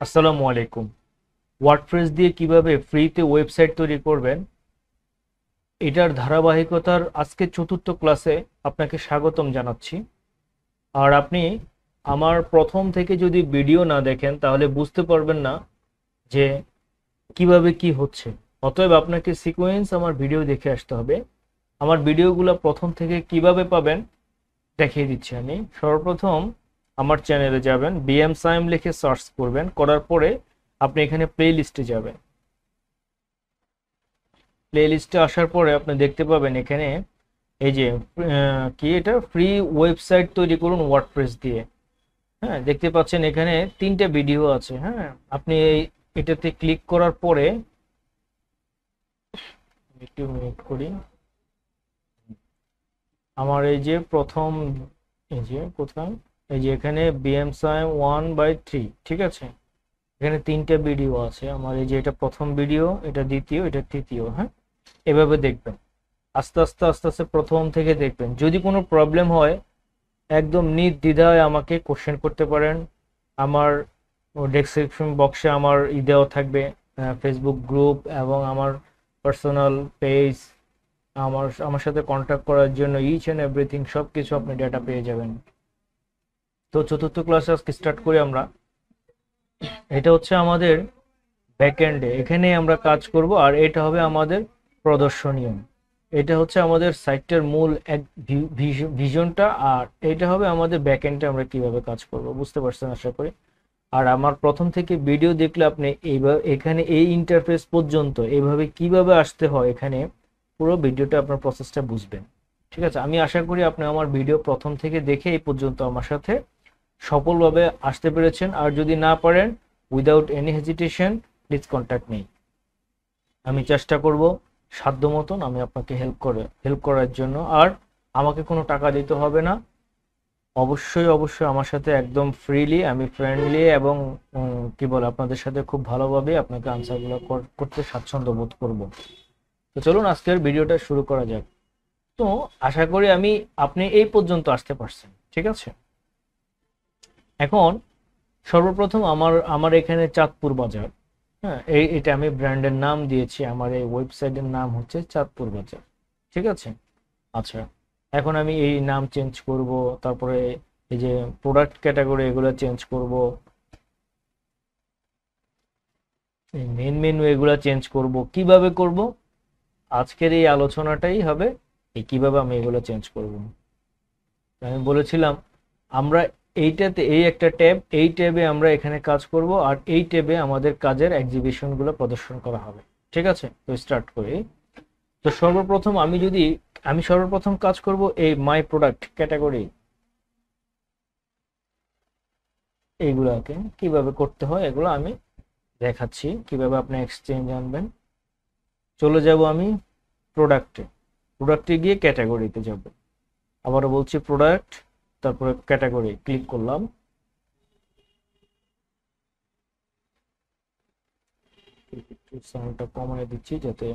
আসসালামু আলাইকুম। ওয়ার্ডপ্রেস দিয়ে কিভাবে ফ্রিতে ওয়েবসাইট তৈরি করবেন এটার ধারাবাহিকতার আজকে চতুর্থ ক্লাসে আপনাকে স্বাগতম জানাচ্ছি। আর আপনি আমার প্রথম থেকে যদি ভিডিও না দেখেন তাহলে বুঝতে পারবেন না যে কিভাবে কি হচ্ছে। অতএব আপনাকে সিকোয়েন্স আমার ভিডিও দেখে আসতে হবে। আমার ভিডিওগুলো প্রথম থেকে কিভাবে পাবেন দেখিয়ে দিচ্ছি আমি। সর্বপ্রথম আমার চ্যানেলে যাবেন, বিএম সাইম লিখে সার্চ করবেন, করার পরে আপনি এখানে প্লে লিস্টে যাবেন। প্লে লিস্টে আসার পরে আপনি দেখতে পাবেন এখানে এই যে কি এটা ফ্রি ওয়েবসাইট তৈরি করুন ওয়ার্ডপ্রেস দিয়ে। হ্যাঁ, দেখতে পাচ্ছেন এখানে তিনটে ভিডিও আছে। হ্যাঁ, আপনি এটাতে ক্লিক করার পরে একটু মিনিট করি। আমার এই যে প্রথম এই যে কোথায় এই যে এখানে বিএম সাইম 1/3, ঠিক আছে। এখানে তিনটে ভিডিও আছে আমার। এই যে এটা প্রথম ভিডিও, এটা দ্বিতীয়, এটা তৃতীয়। হ্যাঁ, এভাবে দেখবেন। আস্তে আস্তে আস্তে আস্তে প্রথম থেকে দেখবেন। যদি কোনো প্রবলেম হয় একদম নির্দ্বিধায় আমাকে কোশ্চেন করতে পারেন। আমার ডেসক্রিপশন বক্সে আমার দেওয়া থাকবে ফেসবুক গ্রুপ এবং আমার পার্সোনাল পেজ। আমার আমার সাথে কন্ট্যাক্ট করার জন্য ইচ অ্যান্ড এভরিথিং সব কিছু আপনি ডেটা পেয়ে যাবেন। তো চতুর্থ ক্লাসে আজকে স্টার্ট করি আমরা। এটা হচ্ছে আমাদের ব্যাকএন্ডে, এখানে আমরা কাজ করব। আর এটা হবে আমাদের প্রদর্শনীয়। এটা হচ্ছে আমাদের সাইটটার মূল এক ভিশনটা। আর এটা হবে আমাদের ব্যাকএন্ডে আমরা কিভাবে কাজ করব, বুঝতে পারছেন আশা করি। আর আমার প্রথম থেকে ভিডিও দেখলে আপনি এইভাবে এখানে এই ইন্টারফেস পর্যন্ত এইভাবে কিভাবে আসতে হয় এখানে পুরো ভিডিওটা আপনার প্রসেসটা বুঝবেন। ঠিক আছে, আমি আশা করি আপনি আমার ভিডিও প্রথম থেকে দেখে এই পর্যন্ত আমার সাথে সফলভাবে আসতে পেরেছেন। আর যদি না পারেন, without any hesitation please contact me. আমি চেষ্টা করব সাধ্য মতন আমি আপনাকে হেল্প করার জন্য। আর আমাকে কোনো টাকা দিতে হবে না। অবশ্যই অবশ্যই আমার সাথে একদম ফ্রিলি, আমি ফ্রেন্ডলি এবং কি বলে আপনাদের সাথে খুব ভালোভাবে আপনাকে আনসারগুলো করতে স্বাচ্ছন্দ্য বোধ করব। তো চলুন আজকের ভিডিওটা শুরু করা যাক। তো আশা করি আপনি এই পর্যন্ত আসতে পারছেন, ঠিক আছে। এখন সর্বপ্রথম আমার আমার এখানে চাঁদপুর বাজার। হ্যাঁ, এটা আমি ব্র্যান্ডের নাম দিয়েছি। আমার এই ওয়েবসাইটের নাম হচ্ছে চাঁদপুর বাজার, ঠিক আছে। আচ্ছা, এখন আমি এই নাম চেঞ্জ করব। তারপরে এই যে প্রোডাক্ট ক্যাটাগরি এগুলো চেঞ্জ করব। এই মেন মেনু এগুলো চেঞ্জ করব। কিভাবে করব আজকের এই আলোচনাটাই হবে, এই কিভাবে আমি এগুলো চেঞ্জ করব। আমি বলেছিলাম আমরা এইটাতে এই একটা ট্যাব, এই ট্যাবে আমরা এখানে কাজ করব। আর এই ট্যাবে আমাদের কাজের এক্সিবিশনগুলো প্রদর্শন করা হবে, ঠিক আছে। তো স্টার্ট করি। তো আমি সর্বপ্রথম কাজ করব এই মাই প্রোডাক্ট ক্যাটাগরি। এইগুলাকে কিভাবে করতে হয় এগুলো আমি দেখাচ্ছি, কিভাবে আপনি এক্সচেঞ্জ আনবেন। চলে যাব আমি প্রোডাক্টে। প্রোডাক্টে গিয়ে ক্যাটাগরিতে যাব। আবারও বলছি প্রোডাক্ট, তারপরে ক্যাটাগরি ক্লিক করলাম। একটু সাউন্ডটা কমায় দিচ্ছি যাতে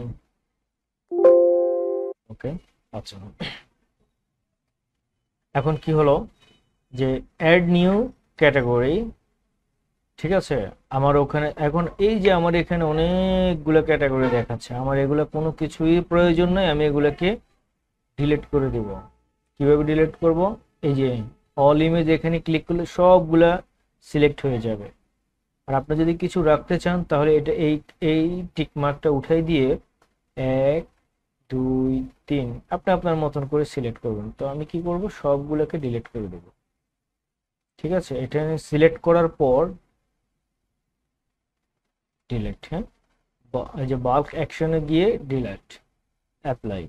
ওকে। আচ্ছা, এখন কি হলো যে অ্যাড নিউ ক্যাটাগরি, ঠিক আছে। আমার ওখানে এখন এই যে আমার এখানে অনেকগুলো ক্যাটাগরি দেখাচ্ছে। আমার এগুলো কোনো কিছুই প্রয়োজন নয়, আমি এগুলোকে ডিলিট করে দিব। কিভাবে ডিলিট করব? এই যে অল ইমেজ এখানে ক্লিক করলে সবগুলা সিলেক্ট হয়ে যাবে। আর আপনি যদি কিছু রাখতে চান তাহলে এটা এই এই টিক মার্কটা উঠাই দিয়ে 1 2 3 আপনি আপনার মতন করে সিলেক্ট করবেন। তো আমি কি করব, সবগুলোকে ডিলিট করে দেব, ঠিক আছে। এটা সিলেক্ট করার পর ডিলিট, হ্যাঁ, এই যে বাল্ক অ্যাকশনে গিয়ে ডিলিট, অ্যাপ্লাই।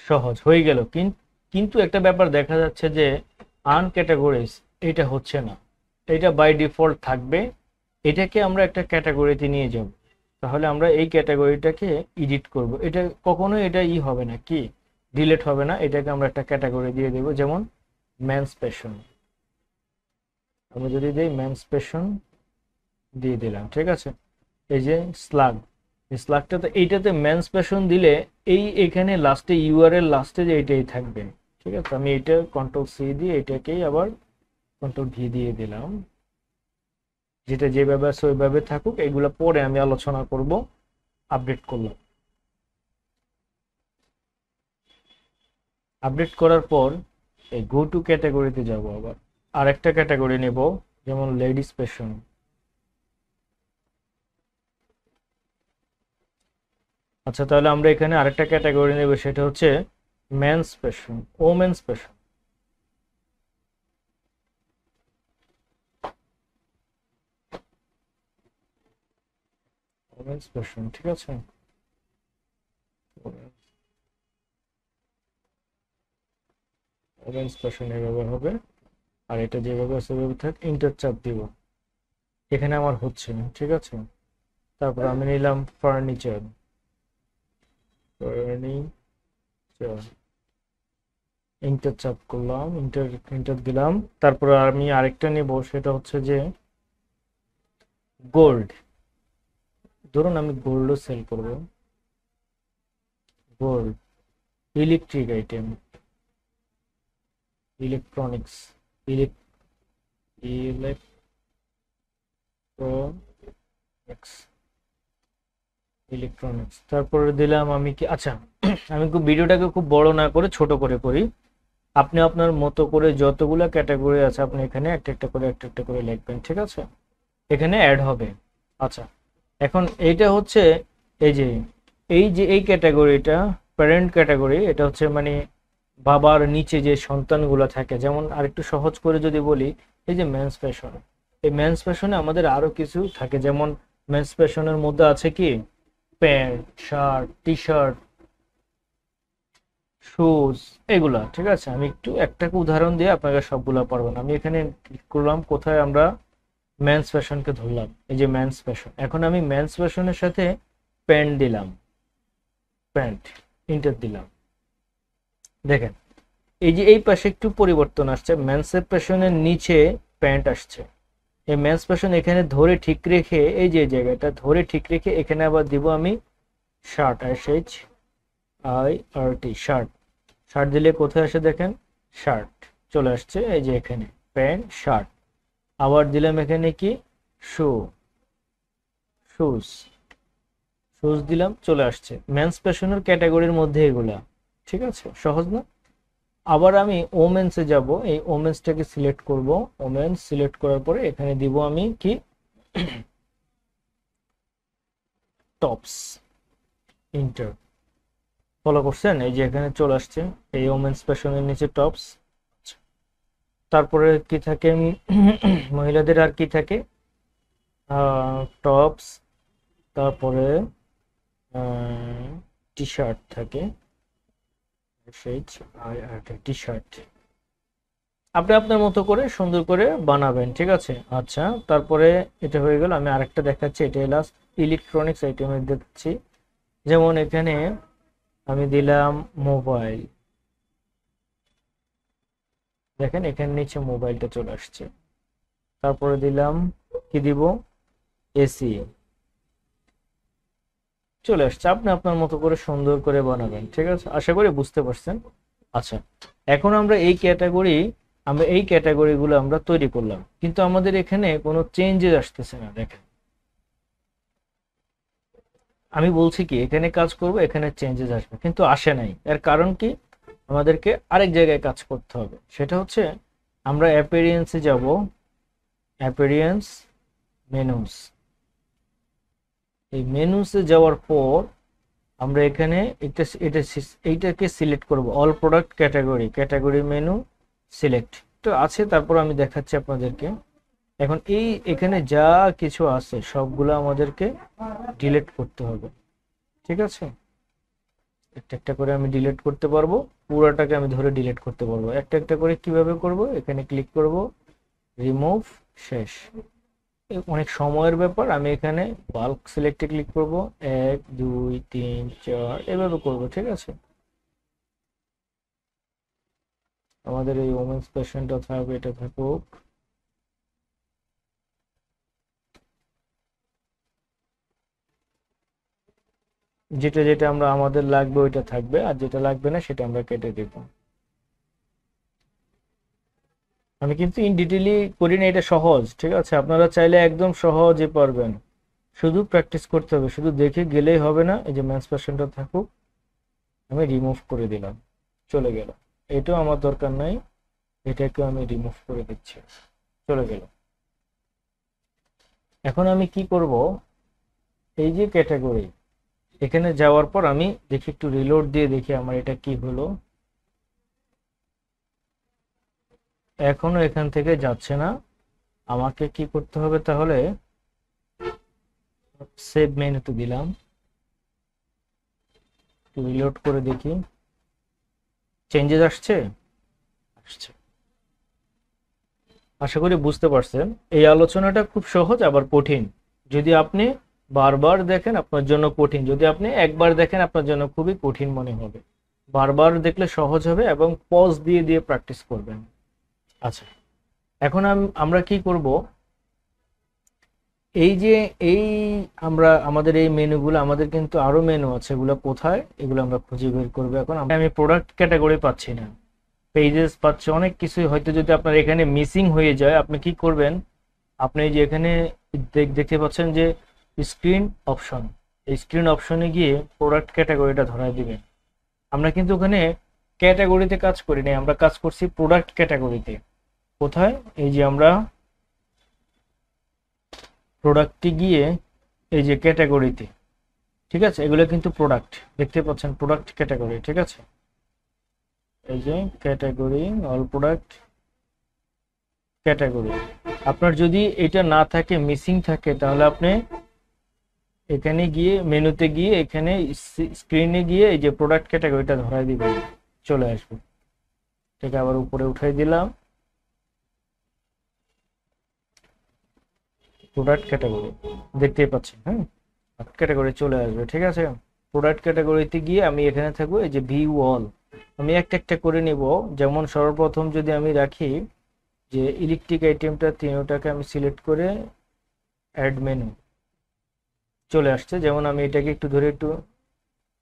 সহজ হয়ে গেল। কিন্তু একটা ব্যাপার দেখা যাচ্ছে যে আনক্যাটাগরাইজ এটা হচ্ছে না। এটা বাই ডিফল্ট থাকবে। এটাকে আমরা একটা ক্যাটাগরিতে নিয়ে যাব। তাহলে আমরা এই ক্যাটাগরিটাকে এডিট করব। এটা কখনোই এটা হবে না, কি ডিলিট হবে না। এটাকে আমরা একটা ক্যাটাগরি দিয়ে দেব, যেমন মেন্স প্যাশন। আমরা যদি দিই মেন্স প্যাশন দিয়ে দিলাম, ঠিক আছে। এই যে স্লাগ, এই স্লাগটাতে এইটাতে মেন্স প্যাশন দিলে এখানে লাস্টে ইউআরএল লাস্টে যে এইটাই থাকবে, ঠিক আছে, আমি এটা কন্ট্রোল সি দিয়ে এটাকেই আবার কন্ট্রোল ভি দিয়ে দিলাম, যেটা যেভাবে আছে ওইভাবে থাকুক, এগুলো পরে আমি আলোচনা করব। আপডেট করলাম, আপডেট করার পর এই গো টু ক্যাটাগরিতে যাব, আবার আরেকটা ক্যাটাগরি নেব, যেমন লেডিস ফ্যাশন। আচ্ছা, তাহলে আমরা এখানে আরেকটা ক্যাটাগরি নেব, সেটা হচ্ছে men's fashion, women's fashion. Women's fashion, ঠিক আছে। ওমেন্স ফ্যাশন এভাবে হবে, আর এটা যেভাবে আছে সেভাবে থাক, ইন্টার চাপ দিব, এখানে আমার হচ্ছে না, ঠিক আছে। তারপর আমি নিলাম ফার্নিচার, ফার্নিচার, ইন্টার চাপ করলাম, ইন্টার ইন্টার দিলাম। তারপর আমি আরেকটা নিব, সেটা হচ্ছে যে গোল্ড। ধরুন আমি গোল্ডও সেল করব, gold, electric item, electronics, electronics, electronics. তারপরে দিলাম আমি কি, আচ্ছা আমি ভিডিওটাকে খুব বড় না করে ছোট করে করি। আপনি আপনার মতো করে যতগুলো ক্যাটাগরি আছে আপনি এখানে একটা একটা করে একটা একটা করে লিখবেন, ঠিক আছে, এখানে অ্যাড হবে। আচ্ছা, এখন এইটা হচ্ছে এই যে এই ক্যাটাগরিটা প্যারেন্ট ক্যাটাগরি, এটা হচ্ছে মানে বাবার নিচে যে সন্তানগুলো থাকে। যেমন আরেকটু সহজ করে যদি বলি, এই যে মেন্স ফ্যাশন, এই মেন্স ফ্যাশনে আমাদের আরো কিছু থাকে, যেমন মেন্স ফ্যাশনের মধ্যে আছে কি pant, shirt, T shirt, shoes, এগুলা, ঠিক আছে। আমি একটু একটা উদাহরণ দিয়ে আপনাকে সবগুলা পারবো না। আমি এখানে ক্লিক করলাম, কোথায় আমরা মেন্স ফ্যাশনকে ধরলাম, এই যে মেন্স ফ্যাশন। এখন আমি মেন্স ফ্যাশনের সাথে প্যান্ট দিলাম, প্যান্ট, ইন্টার দিলাম। দেখেন এই যে এই পাশে একটু পরিবর্তন আসছে, মেন্স ফ্যাশনের নিচে প্যান্ট আসছে। এই মেন্স ফ্যাশন এখানে ধরে ঠিক রেখে, এই যে জায়গাটা ধরে ঠিক রেখে এখানে আবার দিব আমি shirt, S H I R T, shirt. Shirt দিলে কোথায় আসে দেখেন, শার্ট চলে আসছে, এই যে এখানে প্যান্ট শার্ট। আবার দিলাম এখানে কি শু, শুজ, শুজ দিলাম, চলে আসছে মেন্স ফ্যাশনের ক্যাটাগরির মধ্যে এগুলা, ঠিক আছে, সহজ না। আবার আমি ওমেন্সে যাব, এই ওমেন্সটাকে সিলেক্ট করব, ওমেন্স সিলেক্ট করার পরে এখানে দিব আমি কি টপস, ইন্টার। ফলো করছেন, এই যে এখানে চলে আসছে এই ওমেন্স ফ্যাশনের নিচে টপস। তারপরে কি থাকে মহিলাদের আর কি থাকে, টপস, তারপরে টি শার্ট থাকে, টি শার্ট। আপনি আপনার মতো করে সুন্দর করে বানাবেন, ঠিক আছে। আচ্ছা, তারপরে এটা হয়ে গেল। আমি আরেকটা দেখাচ্ছি, এটা লাস্ট ইলেকট্রনিক্স আইটেমের দেখছি। যেমন এখানে আমি দিলাম মোবাইল, দেখেন এখানে নিচে মোবাইলটা চলে আসছে। তারপরে দিলাম কি দিব, এসি, চলে আসছে। আপনি আপনার মতো করে সুন্দর করে বানাবেন, ঠিক আছে, আশা করি বুঝতে পারছেন। আচ্ছা, এখন আমরা এই ক্যাটাগরিগুলো আমরা তৈরি করলাম, কিন্তু আমাদের এখানে কোনো চেঞ্জেস আসতেছে না। দেখেন আমি বলছি কি এখানে কাজ করব, এখানে চেঞ্জেস আসবে, কিন্তু আসে নাই। এর কারণ কি, আমাদেরকে আরেক জায়গায় কাজ করতে হবে। সেটা হচ্ছে আমরা অ্যাপিয়ারেন্সে যাব, অ্যাপিয়ারেন্স, মেনুস, এই মেনুসে যাওয়ার পর আমরা এখানে এইটাকে সিলেক্ট করব, all product category, category menu select তো আছে। তারপর আমি দেখাচ্ছি আপনাদেরকে। এখন এখানে যা কিছু আছে সবগুলো আমাদেরকে ডিলিট করতে হবে, ঠিক আছে। একটা একটা করে আমি ডিলিট করতে পারবো, পুরোটাকে আমি ধরে ডিলিট করতে পারবো। একটা একটা করে কিভাবে করব, এখানে ক্লিক করব, রিমুভ, শেষ। অনেক সময়ের ব্যাপার, আমি এখানে বাল্ক সিলেক্টে ক্লিক করব, 1 2 3 4 এভাবে করব, ঠিক আছে। আমাদের এই ওমেন্স পেশেন্টটা থাকবে, এটা থাকুক। যেটা যেটা আমরা আমাদের লাগবে ওইটা থাকবে, আর যেটা লাগবে না সেটা আমরা কেটে দেব। আমি কিন্তু ইন ডিটেইলি করি না, এটা সহজ, ঠিক আছে? আপনারা চাইলে একদম সহজে পারবেন, শুধু প্র্যাকটিস করতে হবে, শুধু দেখে গেলেই হবে না। এই যে ম্যাথস পার্সেন্টটা থাকুক, আমি রিমুভ করে দিলাম, চলে গেল। এটাও আমার দরকার নাই, এটাকে আমি রিমুভ করে দিচ্ছি, চলে গেল। এখন আমি কি করব, এই যে ক্যাটাগরি, এখানে যাওয়ার পর আমি দেখি একটু রিলোড দিয়ে দেখি আমার এটা কি হলো। এখনো এখান থেকে যাচ্ছে না। আমাকে কি করতে হবে তাহলে, সেভ মেনুতে দিলাম, রিলোড করে দেখি চেঞ্জেস আসছে। আসছে। আশা করি বুঝতে পারছেন। এই আলোচনাটা খুব সহজ আবার কঠিন। যদি আপনি বারবার দেখেন আপনার জন্য কঠিন, যদি আপনি একবার দেখেন আপনার জন্য খুবই কঠিন মনে হবে। বারবার দেখলে সহজ হবে এবং পজ দিয়ে দিয়ে প্র্যাকটিস করবেন। আচ্ছা, এখন আমরা কি করব, এই যে এই আমরা আমাদের এই মেনুগুলো, আমাদের কিন্তু আরো মেনু আছে, এগুলো কোথায়, এগুলো আমরা খুঁজে বের করবো। এখন আমি প্রোডাক্ট ক্যাটাগরি পাচ্ছি না, পেজেস পাচ্ছে, অনেক কিছুই হয়তো যদি আপনার এখানে মিসিং হয়ে যায়, আপনি কি করবেন, আপনি যে এখানে দেখতে পাচ্ছেন যে স্ক্রিন অপশন, এই স্ক্রিন অপশনে গিয়ে প্রোডাক্ট ক্যাটাগরিটা ধরায় দিবেন। আমরা কিন্তু ওখানে ক্যাটাগরিতে কাজ করি নাই, আমরা কাজ করছি প্রোডাক্ট ক্যাটাগরিতে। কোথায়, এই যে আমরা প্রোডাক্টে গিয়ে এই যে ক্যাটাগরিতে, ঠিক আছে, এগুলো কিন্তু প্রোডাক্ট, দেখতে পাচ্ছেন প্রোডাক্ট ক্যাটাগরি, ঠিক আছে, এই যে ক্যাটাগরি, অল প্রোডাক্ট ক্যাটাগরি। আপনার যদি এটা না থাকে, মিসিং থাকে, তাহলে আপনি এখানে গিয়ে মেনুতে গিয়ে এখানে স্ক্রিনে গিয়ে এই যে প্রোডাক্ট ক্যাটাগরিটা ধরাই দিবেন, চলে আসবে। এটাকে আবার উপরে উঠাই দিলাম, প্রোডাক্ট ক্যাটাগরি, দেখতেই পাচ্ছেন, হ্যাঁ, ক্যাটাগরি চলে আসবে, ঠিক আছে। প্রোডাক্ট ক্যাটাগরিতে গিয়ে আমি এখানে থাকবো, এই যে ভিউ অল, আমি একটা একটা করে নিব। যেমন সর্বপ্রথম যদি আমি রাখি যে ইলেকট্রিক আইটেমটা, তিনটাকে আমি সিলেক্ট করে অ্যাড মেনু, চলে আসছে। যেমন আমি এটাকে একটু ধরে একটু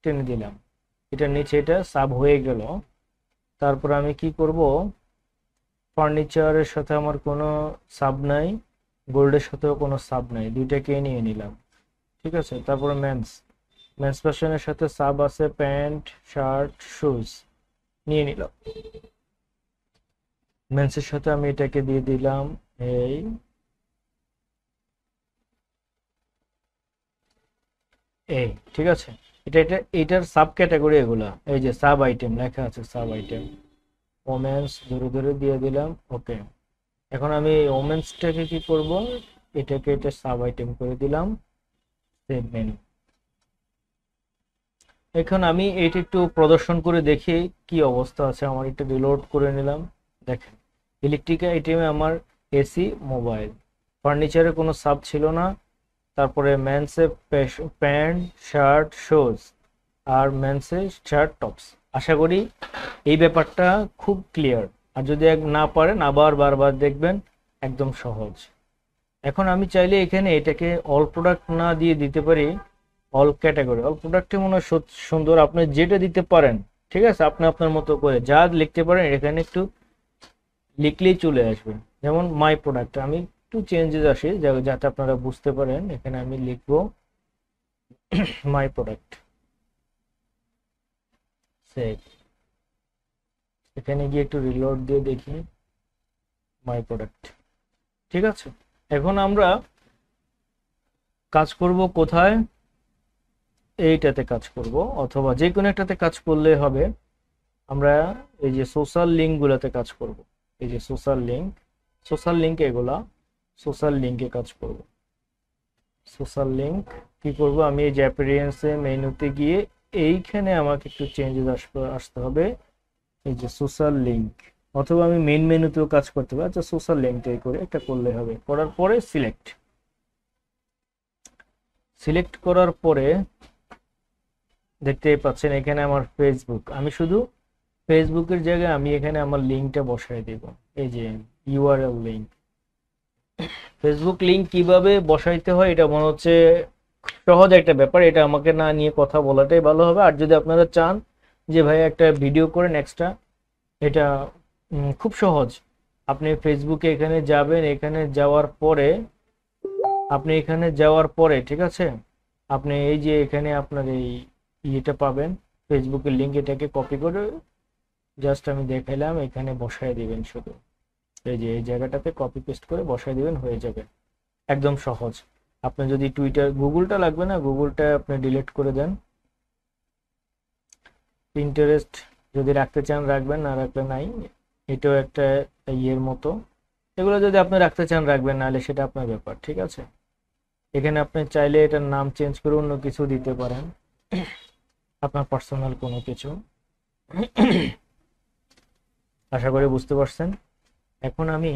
টেনে দিলাম, এটার নিচে এটা সাব হয়ে গেল। তারপর আমি কি করব, ফার্নিচারের সাথে আমার কোনো সাব নাই, গোল্ডের সাথেও কোনো সাব নাই, দুইটাকে নিয়ে নিলাম, ঠিক আছে। তারপরে মেন্স ফ্যাশনের সাথে সাব আছে প্যান্ট, শার্ট, শুজ, নিয়ে নিলাম। মেন্সের সাথে আমি এটাকে দিয়ে দিলাম, এই এই ঠিক আছে। এটার সাব ক্যাটাগরি এগুলা, এই যে সাব আইটেম লেখা আছে, সাব আইটেম ওমেন্স ধরে ধরে দিয়ে দিলাম, ওকে। এখন আমি ওমেন্সটাকে কি করব, এটাকে এটা সাব আইটেম করে দিলাম, সেভ মেনু। এখন আমি এটা একটু প্রদর্শন করে দেখি কি অবস্থা আছে আমার, এটা রিলোড করে নিলাম। দেখেন ইলেকট্রিক আইটেমে আমার এসি, মোবাইল, ফার্নিচারে কোনো সাব ছিল না। তারপরে মেন্সে প্যান্ট, শার্ট, শুজ, আর মেন্সে শার্ট, টপস। আশা করি এই ব্যাপারটা খুব ক্লিয়ার। আর যদি না পারেন আবার বারবার দেখবেন, একদম সহজ। এখন আমি চাইলে এখানে এটাকে অল প্রোডাক্ট না দিয়ে দিতে পারি অল ক্যাটাগরি। অল প্রোডাক্টে মনে হয় সুন্দর, আপনি যেটা দিতে পারেন, ঠিক আছে, আপনি আপনার মতো করে যা লিখতে পারেন এখানে একটু লিখলেই চলে আসবে। যেমন মাই প্রোডাক্ট, আমি একটু চেঞ্জেস আসে যাতে আপনারা বুঝতে পারেন। এখানে আমি লিখবো মাই প্রোডাক্ট, সেভ। এখানে গিয়ে একটু রিলোড দিয়ে দেখি, মাই প্রোডাক্ট, ঠিক আছে। এখন আমরা কাজ করব কোথায়, এইটাতে কাজ করব, অথবা যে কোনো একটাতে কাজ করলে হবে। আমরা এই যে সোশ্যাল লিঙ্ক গুলাতে কাজ করব, এই যে সোশ্যাল লিঙ্ক এগুলা, সোশ্যাল লিঙ্কে কাজ করব। সোশ্যাল লিঙ্ক কি করব, আমি এই যে অ্যাপিয়ারেন্সে মেনুতে গিয়ে এইখানে আমাকে একটু চেঞ্জেস আসতে হবে, এই যে সোশ্যাল লিঙ্ক, অথবা আমি মেইন মেনুতেও কাজ করতে পারি। আচ্ছা, সোশ্যাল লিঙ্কটাই করে একটা করলে হবে। করার পরে সিলেক্ট করার পরে দেখতেই পাচ্ছেন এখানে আমার ফেসবুক, আমি শুধু ফেসবুকের জায়গায় আমি এখানে আমার লিঙ্কটা বসাই দেব, এই যে ইউআরএল লিঙ্ক। ফেসবুক লিঙ্ক কিভাবে বসাইতে হয় এটা মনে হচ্ছে সহজ একটা ব্যাপার, এটা আমাকে না নিয়ে কথা বলাটাই ভালো হবে। আর যদি আপনারা চান যে ভাই একটা ভিডিও করেন এক্সট্রা, এটা খুব সহজ। আপনি ফেসবুকে এখানে যাবেন, এখানে যাওয়ার পরে ঠিক আছে, আপনি এই যে এখানে আপনার এই ইয়েটা পাবেন, ফেসবুকের লিঙ্ক, এটাকে কপি করে জাস্ট আমি দেখাইলাম, এখানে বসায় দিবেন শুধু। এই যে এই জায়গাটাতে কপি পেস্ট করে বসায় দিবেন, হয়ে যাবে। একদম সহজ। আপনি যদি টুইটার, গুগলটা লাগবে না, গুগলটা আপনি ডিলিট করে দেন। পিন্টারেস্ট যদি রাখতে চান রাখবেন, না রাখলে নাই। এটাও একটা ইয়ের মতো, এগুলো যদি আপনি রাখতে চান রাখবেন, নাহলে সেটা আপনার ব্যাপার, ঠিক আছে। এখানে আপনি চাইলে এটার নাম চেঞ্জ করে অন্য কিছু দিতে পারেন, আপনার পার্সোনাল কোনো কিছু। আশা করি বুঝতে পারছেন। এখন আমি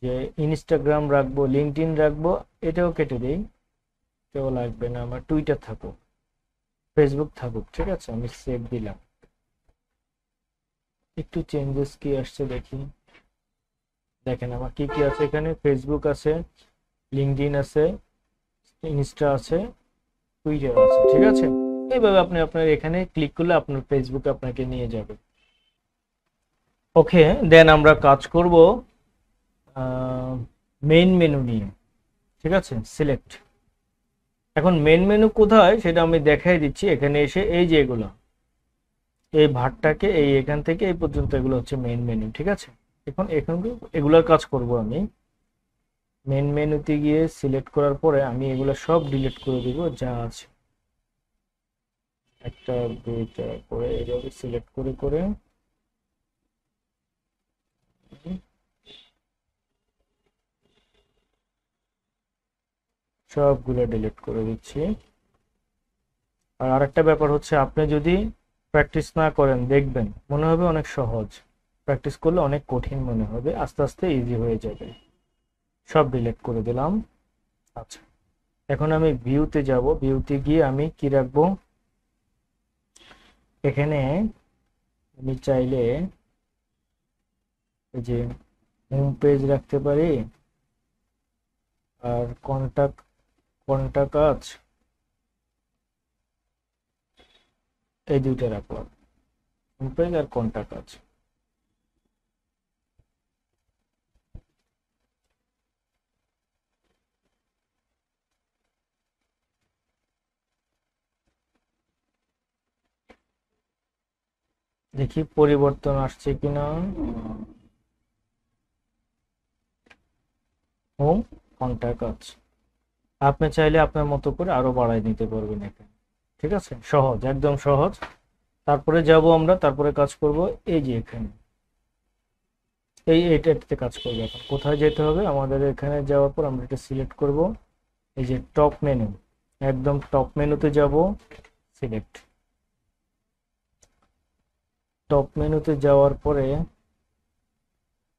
যে ইনস্টাগ্রাম রাখবো, লিঙ্কডইন রাখবো, এটাও কেটে দিই, কেউ লাগবে না আমার। টুইটার থাকুক, ফেসবুক থাকুক, ঠিক আছে, আমি সেভ দিলাম। একটু চেঞ্জেস কি আসছে দেখি। দেখেন আমার কি কি আছে এখানে, ফেসবুক আছে, লিঙ্কডইন আছে, ইনস্টা আছে, টুইটার আছে, ঠিক আছে। এইভাবে আপনি আপনার এখানে ক্লিক করলে আপনার ফেসবুকে আপনাকে নিয়ে যাবে। ওকে, দেন আমরা কাজ করব মেইন মেনু নিয়ে, ঠিক আছে। সিলেক্ট। এখন মেইন মেনু কোথায় সেটা আমি দেখাই দিচ্ছি। এখানে এসে এই যে এগুলো, এই ভাটটাকে এই এখান থেকে এই পর্যন্ত, এগুলো হচ্ছে মেইন মেনু, ঠিক আছে। এখন এগুলোর কাজ করব আমি। মেইন মেনুতে গিয়ে সিলেক্ট করার পরে আমি এগুলো সব ডিলিট করে দিব যা আছে, একটা দুইটা করে এইভাবে সিলেক্ট করে করে সবগুলো ডিলিট করে দিচ্ছি। আর আরেকটা ব্যাপার হচ্ছে, আপনি যদি প্র্যাকটিস না করেন দেখবেন মনে হবে অনেক সহজ, প্র্যাকটিস করলে অনেক কঠিন মনে হবে, আস্তে আস্তে ইজি হয়ে যাবে। সব ডিলিট করে দিলাম। আচ্ছা, এখন আমি ভিউতে যাব। ভিউতে গিয়ে আমি কি রাখবো, এখানে আমি চাইলে এই যে হোম পেজ রাখতে পারি, আর কন্টাক্ট আছ, এই দুইটা রাখলাম, হোম পেজ আর কন্টাক্ট আছ। দেখি পরিবর্তন আসছে কিনা। হোম, কন্টাক্ট আছ। আপনি চাইলে আপনার মতো করে আরো বাড়াই নিতে পারবেন এখানে, ঠিক আছে। সহজ, একদম সহজ। তারপরে যাব আমরা, তারপরে কাজ করব এই যে এখানে, এইটাতে কাজ করবো। এখন কোথায় যেতে হবে আমাদের, এখানে যাওয়ার পর আমরা এটা সিলেক্ট করব, এই যে টপ মেনু, একদম টপ মেনুতে যাব, সিলেক্ট। টপ মেনুতে যাওয়ার পরে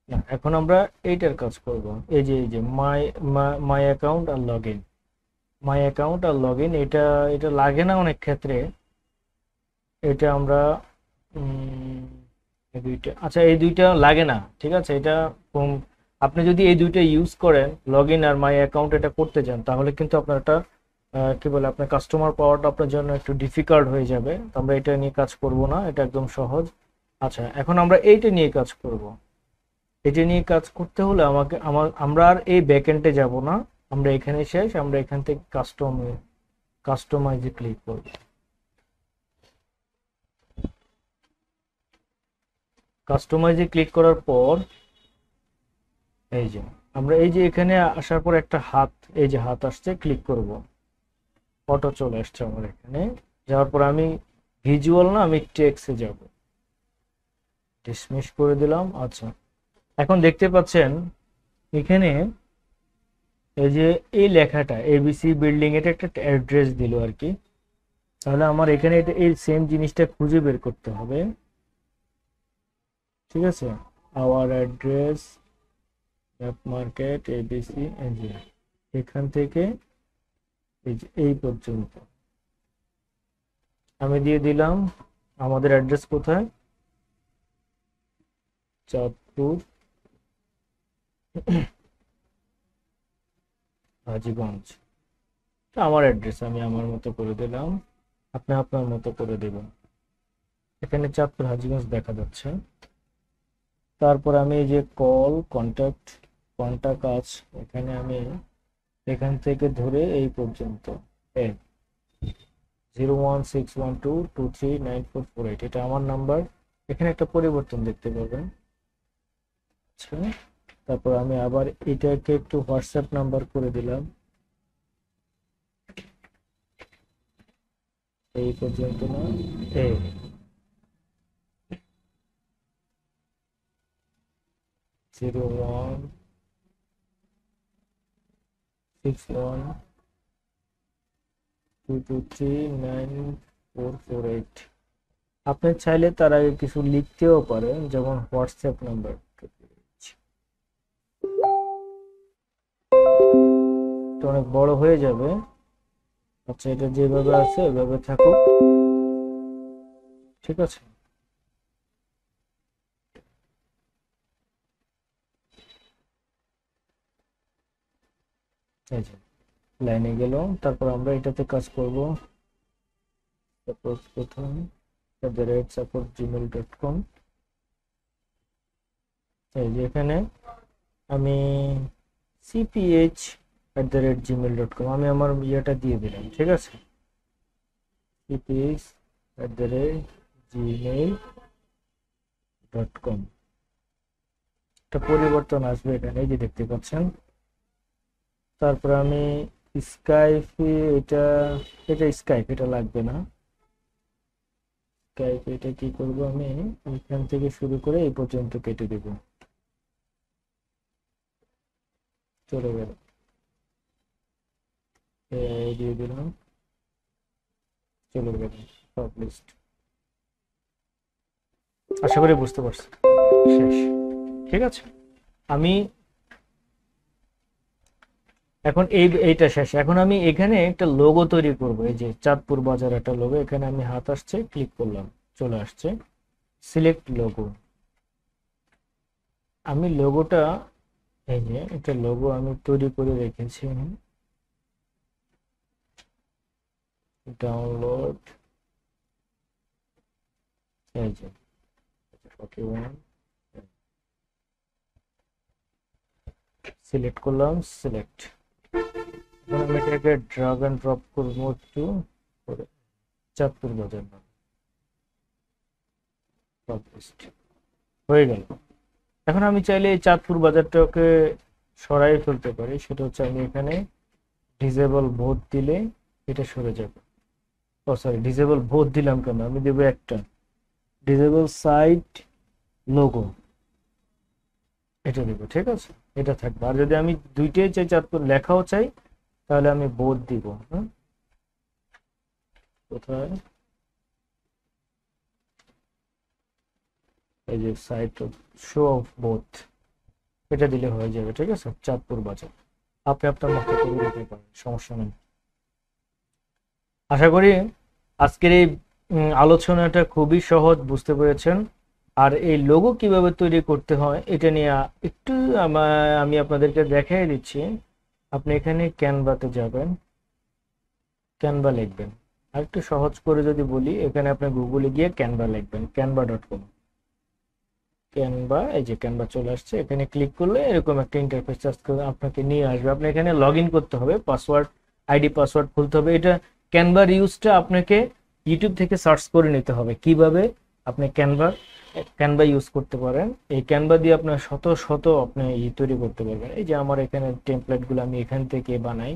না, এখন আমরা এইটার কাজ করব। এই যে মাই অ্যাকাউন্ট আর লগ ইন, মাই অ্যাকাউন্ট আর লগ ইন, এটা এটা লাগে না অনেক ক্ষেত্রে। এটা আমরা এই দুইটা, আচ্ছা এই দুইটা লাগে না, ঠিক আছে। এটা আপনি যদি এই দুইটা ইউজ করেন, লগ ইন আর মাই অ্যাকাউন্ট, এটা করতে চান, তাহলে কিন্তু আপনার এটা কি বলে, আপনার কাস্টমার পাওয়াটা আপনার জন্য একটু ডিফিকাল্ট হয়ে যাবে। তো আমরা এটা নিয়ে কাজ করব না, এটা একদম সহজ। আচ্ছা, এখন আমরা এইটা নিয়ে কাজ করব। এটা নিয়ে কাজ করতে হলে আমরা আর এই ব্যাকএন্ডে যাব না, আমরা এখানে শেষ। আমরা এখান থেকে কাস্টমাইজে ক্লিক করব। কাস্টমাইজে ক্লিক করার পর এই যে আমরা এই যে এখানে আসার পর একটা হাত, এই যে হাত আসছে, ক্লিক করব। অটো চলে আসছে আমার এখানে। যাওয়ার পর আমি ভিজুয়াল না, আমি টেক্সটে যাব, ডিসমিস করে দিলাম। আচ্ছা, এখন দেখতে পাচ্ছেন এখানে এই যে এই লেখাটা এবিসি বিল্ডিং, এটা একটা অ্যাড্রেস দিল আর কি। তাহলে আমার এখানে এটা এই সেম জিনিসটা খুঁজে বের করতে হবে, ঠিক আছে। আওয়ার অ্যাড্রেস মার্কেট এবিসি, এখান থেকে এই যে এই পর্যন্ত আমি দিয়ে দিলাম। আমাদের অ্যাড্রেস কোথায়, চাঁদপুর হাজীগঞ্জ। আমার অ্যাড্রেস আমি আমার মতো করে দিলাম, আপনি আপনার মতো করে দেবেন। এখানে চাঁদপুর হাজীগঞ্জ দেখা যাচ্ছে। তারপর আমি এই যে কল কন্টাক্ট আস, এখানে আমি এখান থেকে ধরে এই পর্যন্ত 01612239448, এটা আমার নাম্বার। এখানে একটা পরিবর্তন দেখতে পাবেন। আচ্ছা, তারপর আমি আবার এটাকে একটু হোয়াটসঅ্যাপ নাম্বার করে দিলাম, এই পর্যন্ত না, এই 01612239448। আপনি চাইলে তার আগে কিছু লিখতেও পারেন, যেমন হোয়াটসঅ্যাপ নাম্বার। এটা অনেক বড় হয়ে যাবে। আচ্ছা, এটা যেভাবে আছে ওইভাবে থাকুক, ঠিক আছে। এই যে লাইনে গেল, তারপর আমরা এটাতে কাজ করব। সাপোজ প্রথম @support@gmail.com, এই যে এখানে আমি cph@gmail.com আমি আমার ইয়েটা দিয়ে দিলাম, ঠিক আছে। cph@gmail.com, একটা পরিবর্তন আসবে এখানে, এই যে দেখতে পাচ্ছেন। তারপর আমি স্কাইপ, এটা এটা স্কাইপ, এটা লাগবে না। স্কাইপ এটা কি করব, আমি এখান থেকে শুরু করে এই পর্যন্ত কেটে দেব, চলে গেল, এই দিয়ে দিলাম, চলে গেল সব লিস্ট। আশা করি বুঝতে পারছেন। শেষ, ঠিক আছে। আমি এখন এইটা শেষ। এখন আমি এখানে একটা লোগো তৈরি করব, এই যে চাঁদপুর বাজার একটা লোগো, এখানে আমি হাত আসছে, ক্লিক করলাম, চলে আসছে, সিলেক্ট লোগো। আমি লোগোটা, এই যে একটা লোগো আমি তৈরি করে রেখেছি, ডাউনলোড, এই যে 41, সিলেক্ট করলাম, সিলেক্ট। এখন আমি এটাকে ড্রাগ এন্ড ড্রপ করবো একটু করে, চাঁদপুর বাজার নাম, হয়ে গেল। এখন আমি চাইলে এই চাঁদপুর বাজারটাকে সরাই ফেলতে পারি, সেটা হচ্ছে আমি এখানে ডিসেবল ভোট দিলে এটা সরে যাবে। ও সরি, ডিসেবল ভোট দিলাম কেন, আমি দেবো একটা ডিসেবল সাইট লোগো, এটা দেবো, ঠিক আছে। এটা থাকবে। আর যদি আমি দুইটাই চাই, চাঁদপুর লেখাও চাই, তাহলে আমি বোথ দিব। হ্যাঁ, কোথায়, এই যে সাইট শো অফ বোথ, এটা দিলে হয়ে যাবে, ঠিক আছে। চাঁদপুর বাজার আপনি আপনার মতো করে দিতে পারেন, সমস্যা নেই। আশা করি আজকের এই আলোচনাটা খুবই সহজ, বুঝতে পেরেছেন। আর এই লোগো কিভাবে তৈরি করতে হয় এটা নিয়ে একটু আমি আপনাদেরকে দেখাই দিচ্ছি। আপনি এখানে ক্যানভাতে যাবেন, ক্যানভা লিখবেন। আর একটু সহজ করে যদি বলি, এখানে আপনি গুগলে গিয়ে ক্যানভা লিখবেন, canva.com, ক্যানভা, এই যে ক্যানভা চলে আসছে। এখানে ক্লিক করলে এরকম একটা ইন্টারফেস আপনাকে নিয়ে আসবে। আপনি এখানে লগ ইন করতে হবে, পাসওয়ার্ড, আইডি পাসওয়ার্ড খুলতে হবে। এটা ক্যানভার ইউজটা আপনাকে ইউটিউব থেকে সার্চ করে নিতে হবে, কিভাবে আপনি ক্যানভা ইউজ করতে পারেন। এই ক্যানভা দিয়ে আপনার শত শত আপনি তৈরি করতে পারবেন। এই যে আমার এখানে টেমপ্লেটগুলো আমি এখান থেকে বানাই,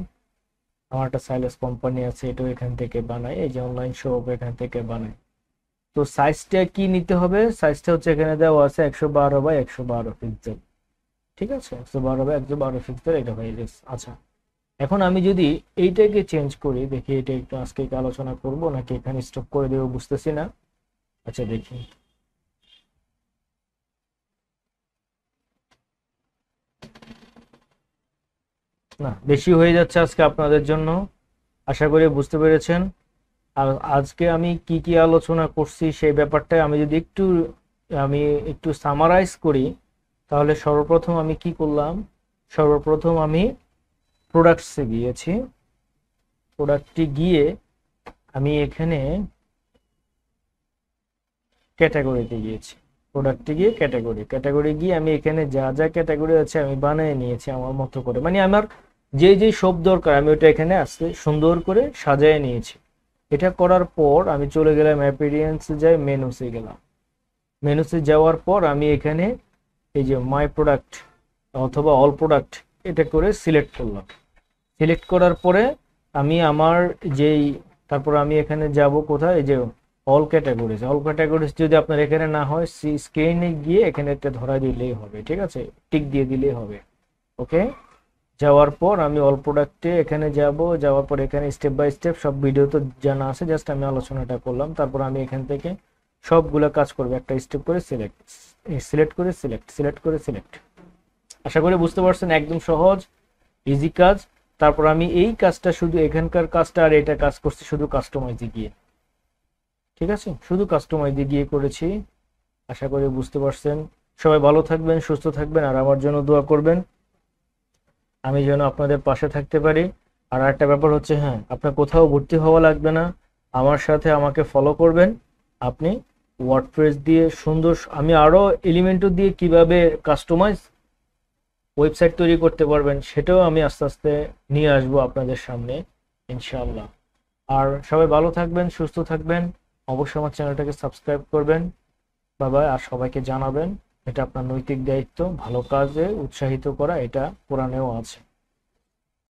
আমার একটা সাইলেস কোম্পানি আছে, এটাও এখান থেকে বানাই। এই যে অনলাইন শপ, এখান থেকে বানাই। তো সাইজটা কি নিতে হবে, সাইজটা হচ্ছে এখানে দেওয়া আছে 112 বাই 112 পিক্সেল, ঠিক আছে। 112 বাই 112 পিক্সেল, এটা হয়ে গেছে। আচ্ছা, এখন আমি যদি এইটাকে চেঞ্জ করি, দেখি এটা একটু আজকে আলোচনা করব নাকি এখানে স্টপ করে দেবো, বুঝতেছি না। আচ্ছা দেখি, না বেশি হয়ে যাচ্ছে আজকে আপনাদের জন্য, আশা করি বুঝতে পেরেছেন। আর আজকে আমি কি কি আলোচনা করছি সেই ব্যাপারটা আমি একটু সামারাইজ করি, তাহলে সর্বপ্রথম আমি কি করলাম। সর্বপ্রথম আমি প্রোডাক্টসে গিয়েছি, প্রোডাক্টটি গিয়ে আমি এখানে ক্যাটাগরিতে গিয়েছি, প্রোডাক্টে গিয়ে ক্যাটাগরি গিয়ে আমি এখানে যা যা ক্যাটাগরি আছে আমি বানিয়ে নিয়েছি আমার মতো করে, মানে আমার যে যে সব দরকার আমি ওটা এখানে আস্তে সুন্দর করে সাজিয়ে নিয়েছি। এটা করার পর আমি চলে গেলাম অ্যাপিয়ারেন্সে, যাই মেনুসে গেলাম। মেনুসে যাওয়ার পর আমি এখানে এই যে মাই প্রোডাক্ট অথবা অল প্রোডাক্ট এটা করে সিলেক্ট করলাম। সিলেক্ট করার পরে আমি আমার যেই তারপর আমি এখানে যাব কোথায়, এই যে অল ক্যাটাগরিজ যদি আপনার এখানে না হয় স্ক্রিনে গিয়ে এখানে ধরা দিলেই হবে, ঠিক আছে, টিক দিয়ে দিলেই হবে। ওকে, যাওয়ার পর আমি অল প্রোডাক্টে এখানে যাওয়ার পর এখানে স্টেপ বাই স্টেপ সব ভিডিও তো জানা আছে, জাস্ট আমি আলোচনাটা করলাম। তারপর আমি এখান থেকে সবগুলো কাজ করবো, একটা স্টেপ করে সিলেক্ট। আশা করি বুঝতে পারছেন, একদম সহজ ইজি কাজ। তারপর আমি এই কাজটা শুধু এখানকার কাজটা আর এটা কাজ করছি শুধু কাস্টমাইজে গিয়ে, ঠিক আছে, শুধু কাস্টমাইজে গিয়ে করেছি। আশা করি বুঝতে পারছেন। সবাই ভালো থাকবেন, সুস্থ থাকবেন, আর আমার জন্য দোয়া করবেন আমি যেন আপনাদের পাশে থাকতে পারি। আর একটা ব্যাপার হচ্ছে, হ্যাঁ, আপনার কোথাও ভর্তি হওয়া লাগবে না, আমার সাথে আমাকে ফলো করবেন। আপনি ওয়ার্ডপ্রেস দিয়ে সুন্দর, আমি আরো এলিমেন্টও দিয়ে কিভাবে কাস্টমাইজ ওয়েবসাইট তৈরি করতে পারবেন সেটাও আমি আস্তে আস্তে নিয়ে আসবো আপনাদের সামনে ইনশাআল্লাহ। আর সবাই ভালো থাকবেন, সুস্থ থাকবেন, অবশ্যই আমার চ্যানেলটাকে সাবস্ক্রাইব করবেন। বাবা, আর সবাইকে জানাবেন এটা আপনার নৈতিক দায়িত্ব, ভালো কাজে উৎসাহিত করা, এটা কোরআনেও আছে।